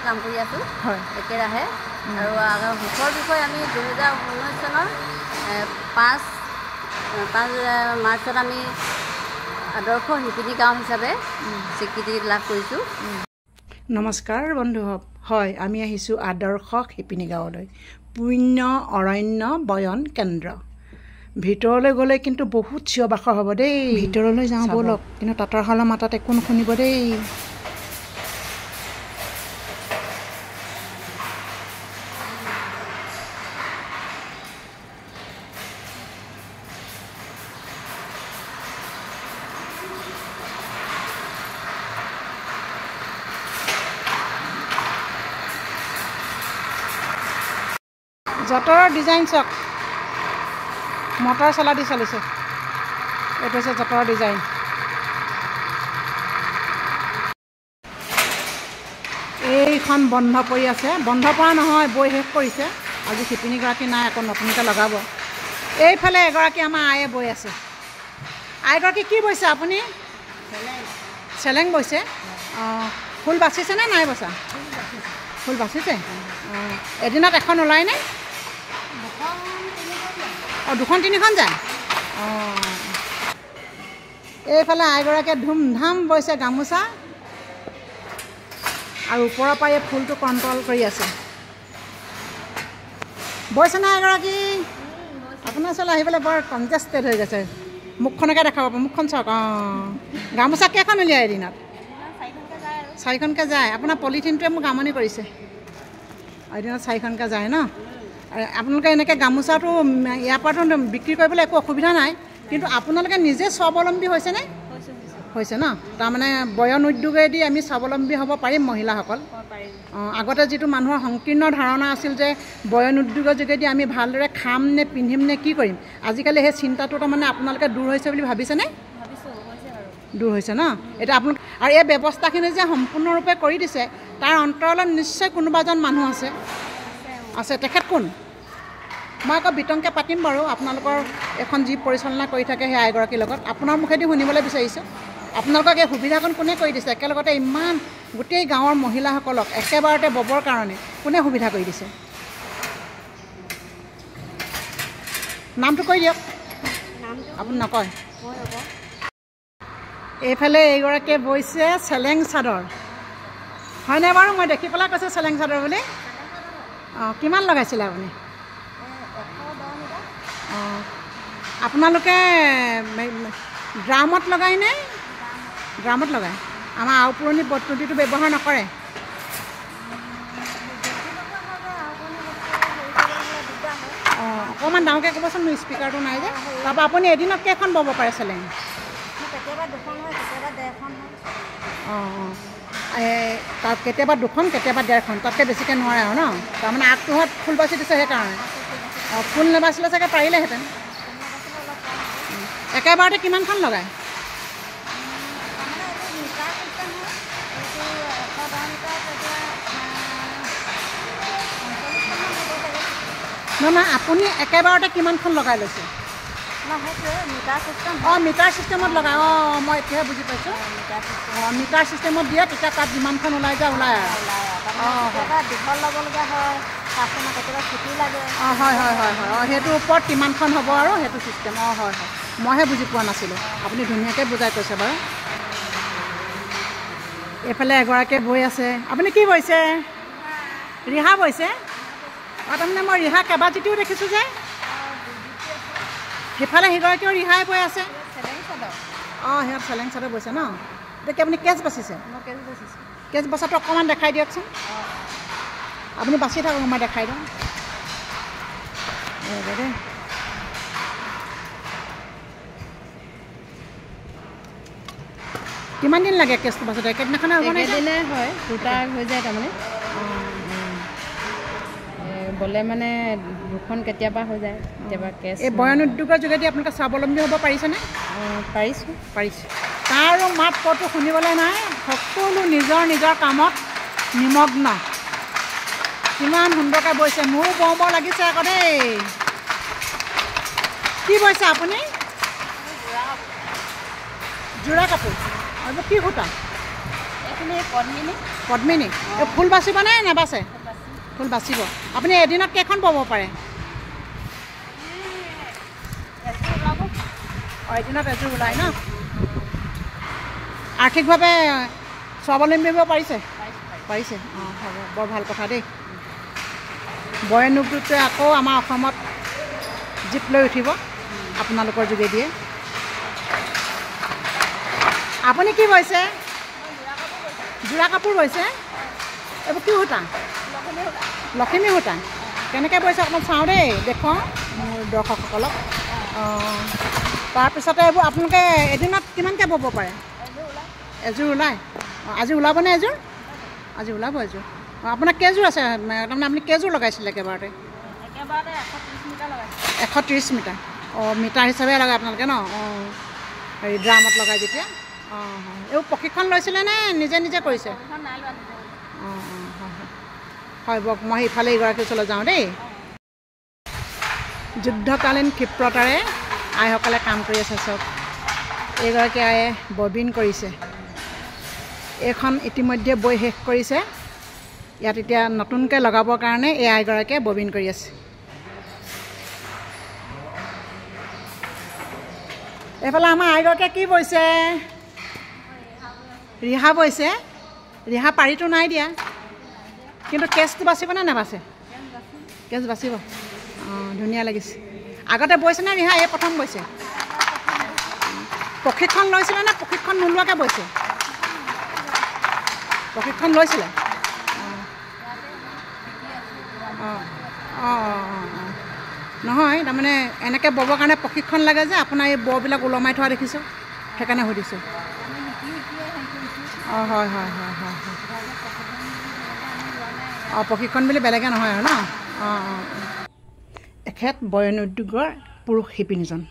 কাম কৰি আছোঁ হয় একেৰাহে আৰু সুখৰ বিষয়ে আমি 2019 চনৰ 5 মাৰ্চত আমি আদৰ্শ শিপিনী গাঁও হিচাপে স্বীকৃতি লাভ কৰিছোঁ। নমস্কাৰ বন্ধু হয় আমি আহিছোঁ আদৰ্শ শিপিনী গাঁৱলৈ পুণ্য অৰণ্য বয়ন কেন্দ্ৰ ভিতৰলৈ গ'লে কিন্তু বহুত চিঞৰ বাখৰ হ'ব দেই ভিতৰলৈ যাওঁ ব'লক কিন্তু তাঁতৰ শালৰ মাতাত একো নুশুনিব দেই যঁতৰৰ ডিজাইন চাওক মটৰ চলা দি চলিছে এইটো হৈছে যঁতৰৰ ডিজাইন এইখন বন্ধ পৰি আছে বন্ধ পৰা নহয় বৈ শেষ কৰিছে আজি শিপিনীগৰাকী নাই আকৌ নতুনকৈ লগাব এইফালে এগৰাকী আমাৰ আয়ে বৈ আছে আইগৰাকী কি বৈছে আপুনি চেলেং বৈছে অঁ ফুল বাচিছেনে নাই বচা ফুল বাচিছে অঁ এদিনত এখন ওলায়নে অঁ 2-3খন যায় অঁ এইফালে আইগৰাকীয়ে ধুমধাম বৈছে গামোচা আৰু ওপৰৰ পৰা এই ফুলটো কণ্ট্ৰল কৰি আছে বৈছেনে আইগৰাকী আপোনাৰ ওচৰলৈ আহিবলৈ বৰ কনজেষ্টেড হৈ গৈছে মুখখনকে দেখাব মুখখন চাওক অঁ গামোচা কেইখন উলিয়াই এদিনত 4খনকৈ যায় আপোনাৰ পলিথিনটোৱে মোক আমনি কৰিছে এদিনত 4খনকৈ যায় ন আপোনালোকে এনেকৈ গামোচাটো ইয়াৰ পৰাতো বিক্ৰী কৰিবলৈ একো অসুবিধা নাই কিন্তু আপোনালোকে নিজে স্বাৱলম্বী হৈছেনে হৈছে ন তাৰমানে বয়ন উদ্যোগেদি আমি স্বাৱলম্বী হ'ব পাৰিম মহিলাসকল অঁ আগতে যিটো মানুহৰ সংকীৰ্ণ ধাৰণা আছিল যে বয়ন উদ্যোগৰ যোগেদি আমি ভালদৰে খাম নে পিন্ধিম নে কি কৰিম আজিকালি সেই চিন্তাটো তাৰমানে আপোনালোকে দূৰ হৈছে বুলি ভাবিছেনে দূৰ হৈছে ন এতিয়া আপোনালোকে আৰু এই ব্যৱস্থাখিনি যে সম্পূৰ্ণৰূপে কৰি দিছে তাৰ অন্তৰালত নিশ্চয় কোনোবা এজন মানুহ আছে তেখেত কোন মই আকৌ বিতংকৈ পাতিম বাৰু আপোনালোকৰ এখন যি পৰিচালনা কৰি থাকে সেই আইগৰাকীৰ লগত আপোনাৰ মুখেদি শুনিবলৈ বিচাৰিছোঁ আপোনালোকক এই সুবিধাকণ কোনে কৰি দিছে একেলগতে ইমান গোটেই গাঁৱৰ মহিলাসকলক একেবাৰতে ববৰ কাৰণে কোনে সুবিধা কৰি দিছে নামটো কৈ দিয়ক আপুনি নকয় এইফালে এইগৰাকীয়ে বৈছে চেলেং চাদৰ হয়নে বাৰু মই দেখি পেলাই কৈছোঁ চেলেং চাদৰ বুলি অঁ কিমান লগাইছিলে আপুনি অঁ আপোনালোকে ড্ৰামত লগায়নে ড্ৰামত লগায় আমাৰ আওপুৰণি পদ্ধতিটো ব্যৱহাৰ নকৰে অঁ অকণমান ডাঙৰকৈ ক'বচোন মোৰ স্পীকাৰটো নাই যে তাৰপৰা আপুনি এদিনত কেইখন ব'ব পাৰে চেলেং কেতিয়াবা 2খন হয় কেতিয়াবা 1.5খন হয় অঁ তাত কেতিয়াবা 2খন কেতিয়াবা 1.5খন তাতকৈ বেছিকৈ নোৱাৰে আৰু ন তাৰমানে আগটোহঁত ফুল বাচি দিছে সেইকাৰণে অঁ ফুল নেবাচিলে চাগে পাৰিলেহেঁতেন একেবাৰতে কিমানখন লগায় নহয় আপুনি একেবাৰতে কিমানখন লগাই লৈছে অঁ মিটাৰ চিষ্টেমত লগায় অঁ মই এতিয়াহে বুজি পাইছোঁ অঁ মিটাৰ চিষ্টেমত দিয়ে তেতিয়া তাত যিমানখন ওলাই যায় ওলাই আৰু অঁ দীঘল ল'বলগীয়া হয় কাষ্টমাৰ কেতিয়াবা ছুটি লাগে অঁ হয় অঁ সেইটোৰ ওপৰত কিমানখন হ'ব আৰু সেইটো চিষ্টেম অঁ হয় মইহে বুজি পোৱা নাছিলোঁ আপুনি ধুনীয়াকৈ বুজাই কৈছে বাৰু এইফালে এগৰাকীয়ে বৈ আছে আপুনি কি বৈছে ৰিহা বৈছে অঁ তাৰমানে মই ৰিহা কেইবাজিতিও দেখিছোঁ যে সিফালে সিগৰাকীও ৰিহাই বৈ আছে অঁ সিহঁত চেলেং চাদৰ বৈছে ন এতিয়া আপুনি কেচ বাচিছে কেচ বচাটো অকণমান দেখাই দিয়কচোন আপুনি বাচি থাকক মই দেখাই দিওঁ দেই কিমান দিন লাগে কেচটো বাচোঁতে একেদিনাখনে হ'ব নে হয় দুটা হৈ যায় তাৰমানে বলে মানে 2খন কেতিয়াবা হৈ যায় কেতিয়াবা কেচ এই বয়ন উদ্যোগৰ যোগেদি আপোনালোকে স্বাৱলম্বী হ'ব পাৰিছেনে পাৰিছোঁ কাৰো মাত কতো শুনিবলৈ নাই সকলো নিজৰ কামত নিমগ্ন কিমান সুন্দৰকৈ বৈছে মোৰো বওঁ লাগিছে আকৌ দেই কি বৈছে আপুনি যোৰা কাপোৰ আৰু কি সূতা এইখিনি পদ্মিনী পদ্মিনী এই ফুল বাচিবনে নেবাচে ফুল বাচিব আপুনি এদিনত কেইখন ব'ব পাৰে এদিনত এযোৰ ওলায় ন আৰ্থিকভাৱে স্বাৱলম্বী হ'ব পাৰিছে পাৰিছে অঁ হ'ব বৰ ভাল কথা দেই বয়ন উদ্যোগটোৱে আকৌ আমাৰ অসমত জীপ লৈ উঠিব আপোনালোকৰ যোগেদিয়ে আপুনি কি বৈছে যোৰা কাপোৰ বৈছে এইবোৰ কি সূতা লখিমী সূতা কেনেকৈ বৈছে অকণমান চাওঁ দেই দেখুৱাওঁ মোৰ দৰ্শকসকলক অঁ তাৰপিছতে এইবোৰ আপোনালোকে এদিনত কিমানকৈ ব'ব পাৰে এযোৰ ওলায় অঁ আজি ওলাবনে এযোৰ আজি ওলাব এযোৰ অঁ আপোনাৰ কেইযোৰ আছে তাৰমানে আপুনি কেইযোৰ লগাইছিলে একেবাৰতে 130 মিটাৰ অঁ মিটাৰ হিচাপে লগায় আপোনালোকে ন অঁ হেৰি ড্ৰামত লগাই যেতিয়া অঁ হয় এইবোৰ প্ৰশিক্ষণ লৈছিলে নে নিজে নিজে কৰিছে অঁ অঁ হয় হয় বক মই ইফালে এইগৰাকীৰ ওচৰলৈ যাওঁ দেই যুদ্ধকালীন ক্ষিপ্ৰতাৰে আইসকলে কাম কৰি আছে চব এইগৰাকী আয়ে ববিন কৰিছে এইখন ইতিমধ্যে বৈ শেষ কৰিছে ইয়াত এতিয়া নতুনকৈ লগাবৰ কাৰণে এই আইগৰাকীয়ে ববিন কৰি আছে এইফালে আমাৰ আইগৰাকীয়ে কি বৈছে ৰিহা বৈছে ৰিহা পাৰিটো নাই দিয়া কিন্তু কেছটো বাচিবনে নাবাচে কেছ বাচিব অঁ ধুনীয়া লাগিছে আগতে বৈছেনে ৰিহা এই প্ৰথম বৈছে প্ৰশিক্ষণ লৈছিলে নে প্ৰশিক্ষণ নোলোৱাকৈ বৈছে প্ৰশিক্ষণ লৈছিলে অঁ অঁ অঁ অঁ নহয় তাৰমানে এনেকৈ ব'বৰ কাৰণে প্ৰশিক্ষণ লাগে যে আপোনাৰ এই ব'বিলাক ওলমাই থোৱা দেখিছোঁ সেইকাৰণে সুধিছোঁ অঁ হয় হয় হয় হয় অঁ প্ৰশিক্ষণ বুলি বেলেগে নহয় আৰু ন অঁ অঁ এখেত বয়ন উদ্যোগৰ পুৰুষ শিপিনীজন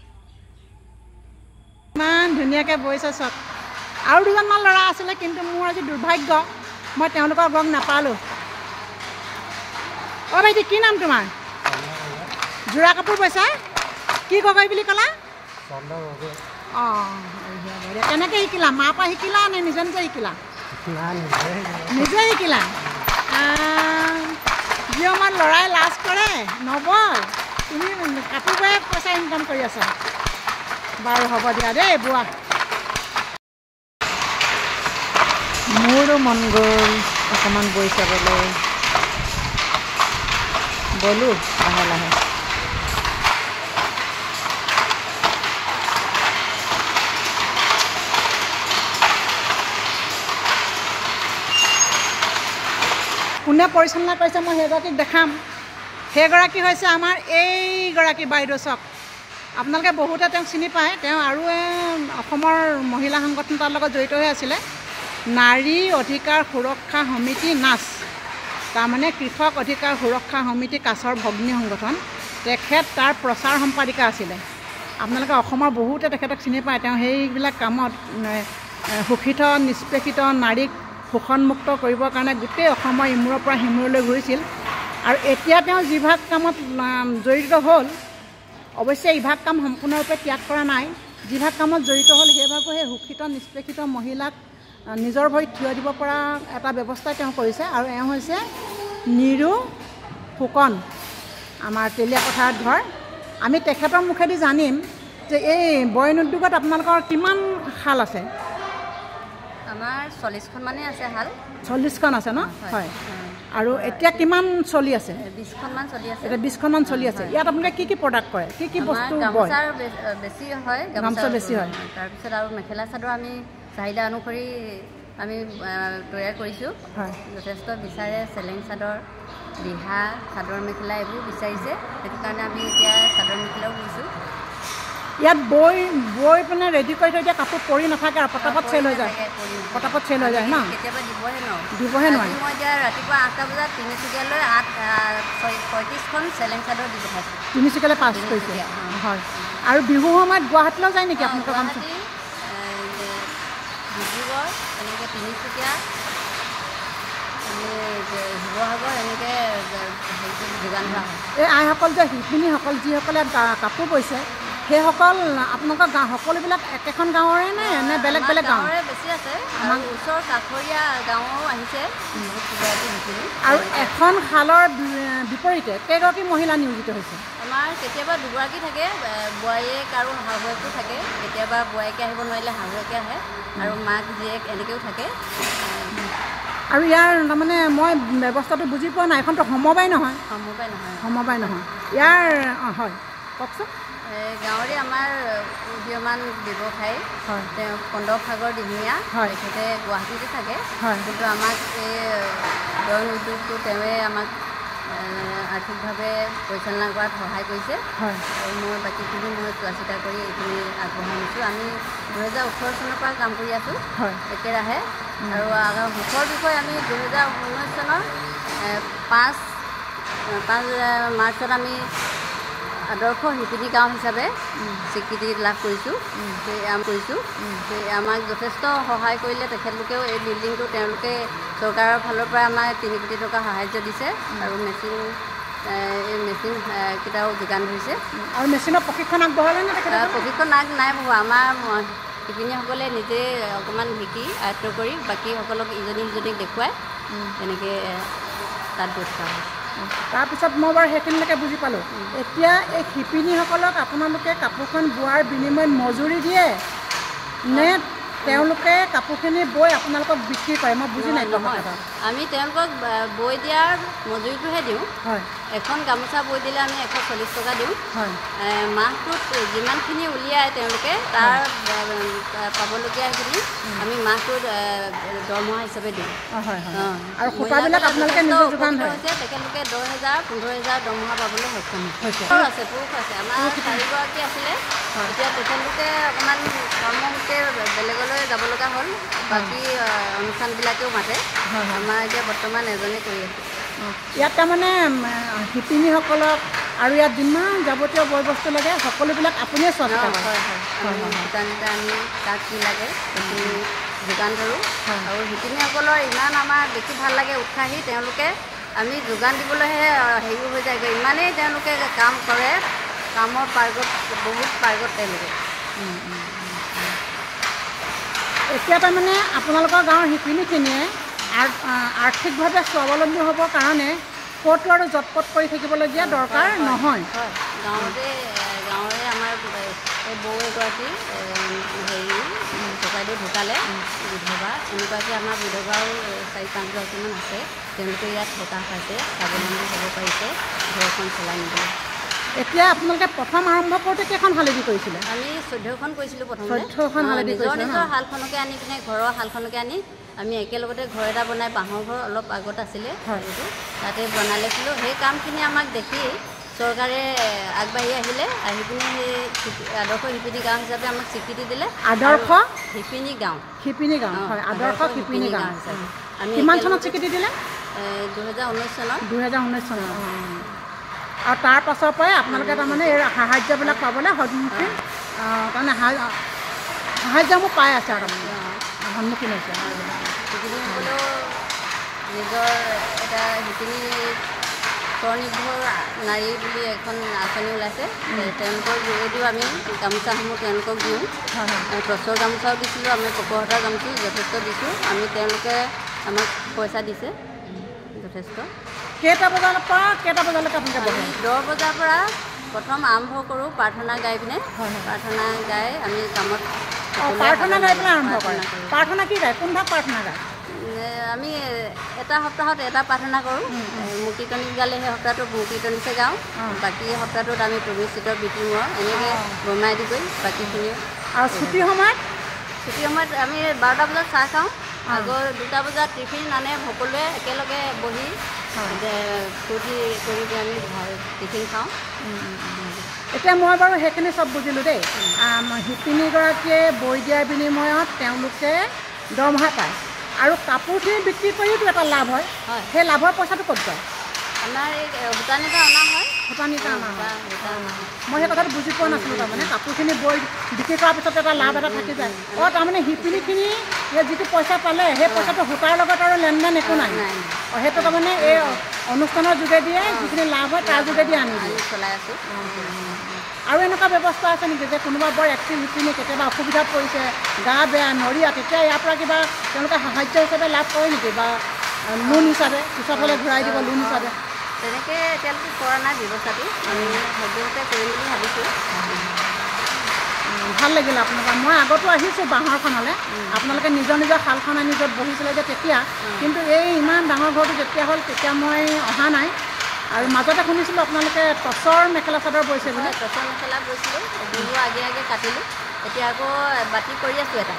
ইমান ধুনীয়াকৈ বৈছে চব আৰু দুজনমান ল'ৰা আছিলে কিন্তু মোৰ আজি দুৰ্ভাগ্য মই তেওঁলোকক লগ নাপালোঁ অঁ ভাইটি কি নাম তোমাৰ যোৰা কাপোৰ বৈছা কি গগৈ বুলি ক'লা অঁ কেনেকৈ শিকিলা মাৰ পৰা শিকিলা নে নিজে নিজে শিকিলা নিজে শিকিলা যি আমাৰ ল'ৰাই লাজ কৰে নবয় তুমি কাপোৰ বয়ে পইচা ইনকাম কৰি আছা বাৰু হ'ব দিয়া দেই বোৱা মোৰো মন গ'ল অকণমান বৈ চাবলৈ ব'লোঁ লাহে লাহে কোনে পৰিচালনা কৰিছে মই সেইগৰাকীক দেখাম সেইগৰাকী হৈছে আমাৰ এইগৰাকী বাইদেউ চাওক আপোনালোকে বহুতে তেওঁক চিনি পায় তেওঁ আৰু অসমৰ মহিলা সংগঠন তাৰ লগত জড়িত হৈ আছিলে নাৰী অধিকাৰ সুৰক্ষা সমিতি নাচ তাৰমানে কৃষক অধিকাৰ সুৰক্ষা সমিতি কাছৰ ভগ্নী সংগঠন তেখেত তাৰ প্ৰচাৰ সম্পাদিকা আছিলে আপোনালোকে অসমৰ বহুতে তেখেতক চিনি পায় তেওঁ সেইবিলাক কামত শোষিত নিষ্পেষিত নাৰীক শোষণমুক্ত কৰিবৰ কাৰণে গোটেই অসমৰ ইমূৰৰ পৰা সিমূৰলৈ ঘূৰিছিল আৰু এতিয়া তেওঁ যিভাগ কামত জড়িত হ'ল অৱশ্যে ইভাগ কাম সম্পূৰ্ণৰূপে ত্যাগ কৰা নাই যিভাগ কামত জড়িত হ'ল সেইভাগো সেই শোষিত নিষ্পেষিত মহিলাক নিজৰ ভৰিত থিয় দিব পৰা এটা ব্যৱস্থা তেওঁ কৰিছে আৰু এওঁ হৈছে নিৰু ফুকন আমাৰ তেলীয়া পথাৰত ঘৰ আমি তেখেতৰ মুখেদি জানিম যে এই বয়ন উদ্যোগত আপোনালোকৰ কিমান শাল আছে আমাৰ 40খন মানে আছে হাল 40খন আছে ন হয় আৰু এতিয়া কিমান চলি আছে 20খনমান চলি আছে এতিয়া 20খনমান চলি আছে ইয়াত আপোনালোকে কি কি প্ৰডাক্ট কৰে কি কি বস্তু বয় বেছি হয় গামোচা বেছি হয় তাৰপিছত আৰু মেখেলা চাদৰ আমি চাহিদা অনুসৰি আমি তৈয়াৰ কৰিছোঁ হয় যথেষ্ট বিচাৰে চেলেং চাদৰ ৰিহা চাদৰ মেখেলা এইবোৰ বিচাৰিছে সেইটো কাৰণে আমি এতিয়া চাদৰ মেখেলাও কৰিছোঁ ইয়াত বৈ পিনে ৰেডি কৰি থৈ দিয়া কাপোৰ পৰি নাথাকে আৰু পটাপট চেল হৈ যায় পটাপট চেল হৈ যায় ন কেতিয়াবা দিবহে নোৱাৰি মই এতিয়া ৰাতিপুৱা 8টা বজাত তিনিচুকীয়ালৈ 35খন চেলেং চাদৰ দি পঠাইছোঁ তিনিচুকীয়ালৈ পাছ কৰিছে হয় আৰু বিহু সময়ত গুৱাহাটীলৈও যায় নেকি আপোনালোকৰ কাম ডিব্ৰুগড় এনেকৈ তিনিচুকীয়া শিৱসাগৰ এনেকৈ যোগান ধৰা হয় এই আইসকল যে শিপিনীসকল যিসকলে কাপোৰ বৈছে সেইসকল আপোনালোকৰ গাঁও সকলোবিলাক একেখন গাঁৱৰে নে বেলেগ বেলেগ গাঁৱৰে বেছি আছে আমাৰ ওচৰ কাষৰীয়া গাঁৱো আহিছে আৰু এখন শালৰ বিপৰীতে কেইগৰাকী মহিলা নিয়োজিত হৈছে আমাৰ কেতিয়াবা দুগৰাকী থাকে বোৱাৰীয়েক আৰু শাহুৱেকো থাকে কেতিয়াবা বোৱাৰীকে আহিব নোৱাৰিলে শাহুৱেকে আহে আৰু মাক জীয়েক এনেকৈও থাকে আৰু ইয়াৰ তাৰমানে মই ব্যৱস্থাটো বুজি পোৱা নাই এখনতো সমবায় নহয় সমবায় নহয় ইয়াৰ হয় কওকচোন গাঁৱৰে আমাৰ উদীয়মান ব্যৱসায়ী তেওঁ কন্দসাগৰ দিহিঙীয়া তেখেতে গুৱাহাটীতে থাকে কিন্তু আমাক এই দৰং উদ্যোগটো তেওঁৱে আমাক আৰ্থিকভাৱে পৰিচালনা কৰাত সহায় কৰিছে আৰু মই বাকীখিনি মই চোৱা চিতা কৰি এইখিনি আগবঢ়াই নিছোঁ আমি 2018 চনৰ পৰা কাম কৰি আছোঁ একেৰাহে আৰু সুখৰ বিষয়ে আমি 2019 চনৰ 5 মাৰ্চত আমি আদৰ্শ শিপিনী গাঁও হিচাপে স্বীকৃতি লাভ কৰিছোঁ আমাক যথেষ্ট সহায় কৰিলে তেখেতলোকেও এই বিল্ডিংটো তেওঁলোকে চৰকাৰৰ ফালৰ পৰা আমাক 3 কোটি টকা সাহায্য দিছে আৰু মেচিন কেইটাও যোগান ধৰিছে আৰু মেচিনৰ প্ৰশিক্ষণ আগবঢ়ালে নে প্ৰশিক্ষণ নাই বহু আমাৰ শিপিনীসকলে নিজে অকণমান শিকি আয়ত্ব কৰি বাকীসকলক ইজনীক দেখুৱাই তেনেকৈ তাত ব্যস্ত হয় তাৰপিছত মই বাৰু সেইখিনিলৈকে বুজি পালোঁ এতিয়া এই শিপিনীসকলক আপোনালোকে কাপোৰখন বোৱাৰ বিনিময়ত মজুৰি দিয়ে নে তেওঁলোকে কাপোৰখিনি বৈ আপোনালোকক বিক্ৰী কৰে মই বুজি নাই আমি তেওঁলোকক বৈ দিয়াৰ মজুৰিটোহে দিওঁ এখন গামোচা বৈ দিলে আমি 140 টকা দিওঁ মাহটোত যিমানখিনি উলিয়াই তেওঁলোকে তাৰ পাবলগীয়াখিনি আমি মাহটোত দৰমহা হিচাপে দিওঁ আৰু সূতাবিলাক আপোনালোকে নিজে যোগান ধৰে তেখেতলোকে 10,000 15,000 দৰমহা পাবলৈ সক্ষম আছে পুৰুষ আছে আমাৰ 4গৰাকী আছিলে এতিয়া তেখেতলোকে অকণমান কৰ্মসূত্ৰে বেলেগলৈ যাব লগা হ'ল বাকী অনুষ্ঠানবিলাকেও মাতে আমাৰ এতিয়া বৰ্তমান এজনে কৰি আছে ইয়াত তাৰমানে শিপিনীসকলক আৰু ইয়াত যিমান যাৱতীয় বয় বস্তু লাগে সকলোবিলাক আপুনিয়ে চোৱা চিতা কৰে আমি তাক কি লাগে সেইখিনি যোগান ধৰোঁ আৰু শিপিনীসকলৰ ইমান আমাৰ দেখি ভাল লাগে উৎসাহী তেওঁলোকে আমি যোগান দিবলৈহে হেৰি হৈ যায়গৈ ইমানেই তেওঁলোকে কাম কৰে কামৰ বহুত পাৰ্গত তেওঁলোকে এতিয়া তাৰমানে আপোনালোকৰ গাঁৱৰ শিপিনীখিনিয়ে আৰ্থিকভাৱে স্বাৱলম্বী হ'বৰ কাৰণে ক'তো আৰু জটপট কৰি থাকিবলগীয়া দৰকাৰ নহয় গাঁৱৰে আমাৰ বৌ এগৰাকী হেৰি ককাইদেউ ঢুকালে বিধৱা এনেকুৱাকৈ আমাৰ বিধৱাও 4-5গৰাকীমান আছে তেওঁলোকে ইয়াত সকাহ পাইছে স্বাৱলম্বী হ'ব পাৰিছে ঘৰখন চলাই নিবলৈ এতিয়া আপোনালোকে প্ৰথম আৰম্ভ কৰোঁতে কেইখন হালেদি কৰিছিলে আমি 14খন কৰিছিলোঁ প্ৰথমে 14খন হালেদি নিজৰ শালখনকে আনি পিনে ঘৰৰ শালখনকে আনি আমি একেলগতে ঘৰ এটা বনাই বাঁহৰ ঘৰ অলপ আগত আছিলে তাতে বনাই লৈছিলোঁ সেই কামখিনি আমাক দেখি চৰকাৰে আগবাঢ়ি আহিলে আহি পিনে সেই আদৰ্শ শিপিনী গাঁও হিচাপে আমাক স্বীকৃতি দিলে আদৰ্শ শিপিনী গাঁও হয় আদৰ্শ শিপিনী গাঁও হিচাপে আমি কিমান চনত স্বীকৃতি দিলে 2019 চনত আৰু তাৰ পাছৰ পৰাই আপোনালোকে তাৰমানে এই সাহায্যবিলাক পাবলৈ সন্মুখীন তাৰমানে সাহায্যসমূহ পাই আছে আৰু তাৰমানে সন্মুখীন হৈছে শিপিনীসকলেও নিজৰ এটা শিপিনী স্বনিৰ্ভৰ নাৰী বুলি এখন আঁচনি ওলাইছে তেওঁলোকৰ যোগেদিও আমি গামোচাসমূহ তেওঁলোকক দিওঁ টচৰ গামোচাও দিছিলোঁ আমি পকোহতাৰ গামোচা যথেষ্ট দিছোঁ আমি তেওঁলোকে আমাক পইচা দিছে যথেষ্ট কেইটা বজাৰ পৰা কেইটা বজালৈকে আপোনালোকে বহে 10 বজাৰ পৰা প্ৰথম আৰম্ভ কৰোঁ প্ৰাৰ্থনা গাই পিনে প্ৰাৰ্থনা গাই আমি কামত প্ৰাৰ্থনা গাই পেলাই আৰম্ভ কৰে প্ৰাৰ্থনা কি গায় কোন ভাগ প্ৰাৰ্থনা গায় আমি এটা সপ্তাহত এটা প্ৰাৰ্থনা কৰোঁ মুক্তিতনিক গালে সেই সপ্তাহটোত মুক্তিতনিছে গাওঁ বাকী সপ্তাহটোত আমি প্ৰবিচিত বিটিমৰ এনেকৈ বনাই দি গৈ বাকীখিনি আৰু ছুটি সময়ত আমি 12টা বজাত চাহ খাওঁ আগৰ 2টা বজাত টিফিন আনে সকলোৱে একেলগে বহি ফূৰ্তি কৰি আমি টিফিন খাওঁ এতিয়া মই বাৰু সেইখিনি চব বুজিলোঁ দেই শিপিনীগৰাকীয়ে বৈ দিয়াৰ বিনিময়ত তেওঁলোকে দৰমহা পায় আৰু কাপোৰখিনি বিক্ৰী কৰিওতো এটা লাভ হয় সেই লাভৰ পইচাটো ক'ত যায় আমাৰ এই ভূটানীটা অনা হয়। ভূটানীটা অনা হয়। মই সেই কথাটো বুজি পোৱা নাছিলোঁ। তাৰমানে কাপোৰখিনি বৈ বিক্ৰী কৰাৰ পিছত এটা লাভ এটা থাকি যায়। তাৰমানে শিপিনীখিনি যিটো পইচা পালে সেই পইচাটো সূতাৰ লগত আৰু লেনদেন একো নাই। সেইটো তাৰমানে এই অনুষ্ঠানৰ যোগেদিয়ে যিখিনি লাভ হয় তাৰ যোগেদি আনি চলাই আছোঁ। আৰু এনেকুৱা ব্যৱস্থা আছে নেকি যে কোনোবা বৰ এক্টিভ শিপিনী কেতিয়াবা অসুবিধাত পৰিছে, গা বেয়া, নৰিয়া, তেতিয়া ইয়াৰ পৰা কিবা তেওঁলোকে সাহায্য হিচাপে লাভ কৰে নেকি বা লোন হিচাপে পিছত হ'লে ঘূৰাই দিব লোন হিচাপে? তেনেকৈ এতিয়ালৈকে কৰা নাই ব্যৱস্থাটো। আমি সদ্যহতে কৰিম বুলি ভাবিছোঁ। ভাল লাগিলে আপোনালোকৰ। মই আগতো আহিছোঁ বাঁহৰখনলৈ, আপোনালোকে নিজৰ নিজৰ শালখন আনি য'ত বহিছিলে যে তেতিয়া, কিন্তু এই ইমান ডাঙৰ ঘৰটো যেতিয়া হ'ল তেতিয়া মই অহা নাই। আৰু মাজতে শুনিছিলোঁ আপোনালোকে টচৰ মেখেলা চাদৰ বৈছে বোলে। টচৰ মেখেলা বৈছিলোঁ, বিহু আগে আগে কাটিলোঁ, এতিয়া আকৌ বাতি কৰি আছোঁ এটা।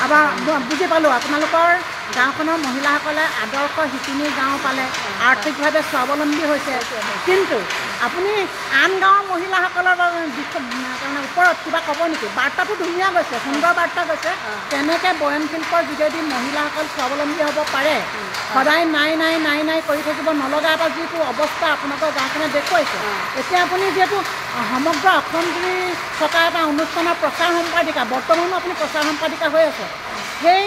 আবাৰ বুজি পালোঁ আপোনালোকৰ গাঁওখনৰ মহিলাসকলে আদৰ্শ শিপিনী গাঁও পালে, আৰ্থিকভাৱে স্বাৱলম্বী হৈছে, কিন্তু আপুনি আন গাঁৱৰ মহিলাসকলৰ তাৰমানে ওপৰত কিবা ক'ব নেকি? বাৰ্তাটো ধুনীয়া গৈছে, সুন্দৰ বাৰ্তা গৈছে, কেনেকৈ বয়ন শিল্পৰ যোগেদি মহিলাসকল স্বাৱলম্বী হ'ব পাৰে, সদায় নাই নাই নাই নাই কৰি থাকিব নলগা এটা যিটো অৱস্থা আপোনালোকৰ গাঁওখনে দেখুৱাইছে। এতিয়া আপুনি যিহেতু সমগ্ৰ অসমজুৰি থকা এটা অনুষ্ঠানৰ প্ৰচাৰ সম্পাদিকা, বৰ্তমানো আপুনি প্ৰচাৰ সম্পাদিকা হৈ আছে, সেই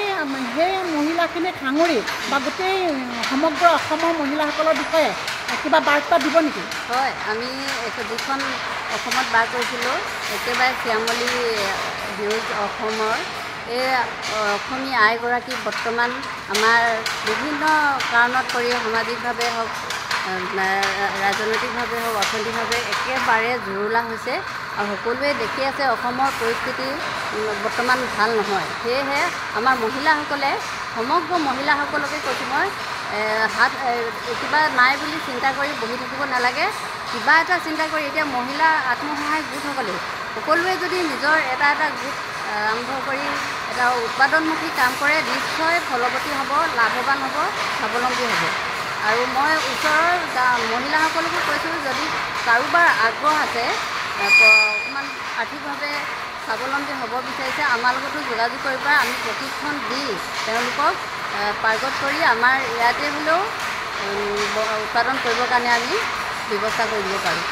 মহিলাখিনিক সাঙুৰি বা গোটেই সমগ্ৰ অসমৰ মহিলাসকলৰ বিষয়ে কিবা বাৰ্তা দিব নেকি? হয়, আমি যিখন অসমত বাস কৰিছিলোঁ, একেবাৰে শ্যামলী সেউজ অসমৰ এই অসমীয়া আইগৰাকী বৰ্তমান আমাৰ বিভিন্ন কাৰণত কৰি সামাজিকভাৱে হওক, ৰাজনৈতিকভাৱে হওক, অৰ্থনৈতিকভাৱে একেবাৰে জুৰুলা হৈছে আৰু সকলোৱে দেখি আছে অসমৰ পৰিস্থিতি বৰ্তমান ভাল নহয়। সেয়েহে আমাৰ মহিলাসকলে, সমগ্ৰ মহিলাসকলকে কৈছোঁ মই, কিবা নাই বুলি চিন্তা কৰি বহি থাকিব নালাগে, কিবা এটা চিন্তা কৰি এতিয়া মহিলা আত্মসহায়ক গোটসকলে সকলোৱে যদি নিজৰ এটা এটা গোট আৰম্ভ কৰি এটা উৎপাদনমুখী কাম কৰে, নিশ্চয় ফলৱতী হ'ব, লাভৱান হ'ব, স্বাৱলম্বী হ'ব। আৰু মই ওচৰৰ মহিলাসকলকো কৈছোঁ, যদি কাৰোবাৰ আগ্ৰহ আছে, অকণমান আৰ্থিকভাৱে স্বাৱলম্বী হ'ব বিচাৰিছে, আমাৰ লগতো যোগাযোগ কৰিব পাৰে। আমি প্ৰশিক্ষণ দি তেওঁলোকক পাৰ্গত কৰি আমাৰ ইয়াতে হ'লেও উৎপাদন কৰিবৰ কাৰণে আমি ব্যৱস্থা কৰি দিব পাৰোঁ।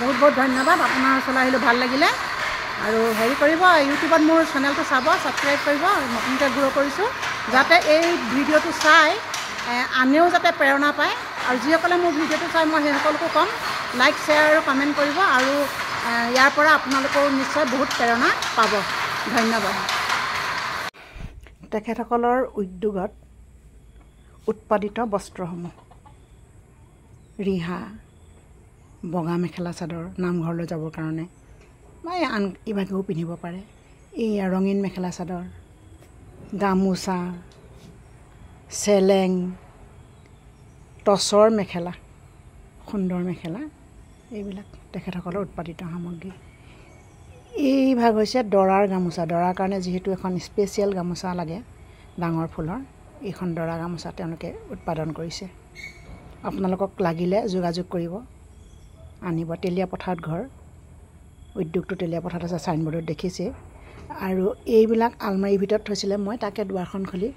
বহুত বহুত ধন্যবাদ। আপোনাৰ ওচৰলৈ আহিলোঁ, ভাল লাগিলে। আৰু হেৰি কৰিব, ইউটিউবত মোৰ চেনেলটো চাব, ছাবস্ক্ৰাইব কৰিব, নতুনকৈ গ্ৰ' কৰিছোঁ, যাতে এই ভিডিঅ'টো চাই আনেও যাতে প্ৰেৰণা পায়। আৰু যিসকলে মোৰ ভিডিঅ'টো চাই মই সেইসকলকো ক'ম, লাইক, শ্বেয়াৰ আৰু কমেণ্ট কৰিব, আৰু ইয়াৰ পৰা আপোনালোকেও নিশ্চয় বহুত প্ৰেৰণা পাব। ধন্যবাদ। তেখেতসকলৰ উদ্যোগত উৎপাদিত বস্ত্ৰসমূহ, ৰিহা, বগা মেখেলা চাদৰ, নামঘৰলৈ যাবৰ কাৰণে বা আন ইভাগেও পিন্ধিব পাৰে, এই ৰঙীন মেখেলা চাদৰ, গামোচা, চেলেং, টচৰ মেখেলা, সুন্দৰ মেখেলা, এইবিলাক তেখেতসকলৰ উৎপাদিত সামগ্ৰী। এই ভাগ হৈছে দৰাৰ গামোচা। দৰাৰ কাৰণে যিহেতু এখন স্পেচিয়েল গামোচা লাগে ডাঙৰ ফুলৰ, এইখন দৰা গামোচা তেওঁলোকে উৎপাদন কৰিছে। আপোনালোকক লাগিলে যোগাযোগ কৰিব, আনিব। তেলীয়াপথাৰত ঘৰ, উদ্যোগটো তেলীয়াপথাৰত আছে, চাইনবোৰ্ডত দেখিছে। আৰু এইবিলাক আলমাৰীৰ ভিতৰত থৈছিলে, মই তাকে দুৱাৰখন খুলি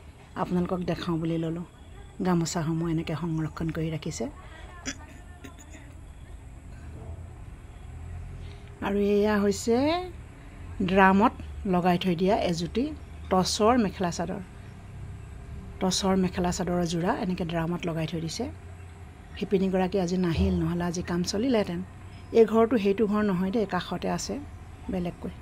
আপোনালোকক দেখাওঁ বুলি ল'লোঁ। গামোচাসমূহ এনেকৈ সংৰক্ষণ কৰি ৰাখিছে। আৰু এয়া হৈছে ড্ৰামত লগাই থৈ দিয়া এজুতি টচৰ মেখেলা চাদৰ। টচৰ মেখেলা চাদৰৰ যোৰা এনেকৈ ড্ৰামত লগাই থৈ দিছে। শিপিনীগৰাকী আজি নাহিল, নহ'লে আজি কাম চলিলেহেঁতেন। এই ঘৰটো সেইটো ঘৰ নহয় দেই, কাষতে আছে বেলেগকৈ।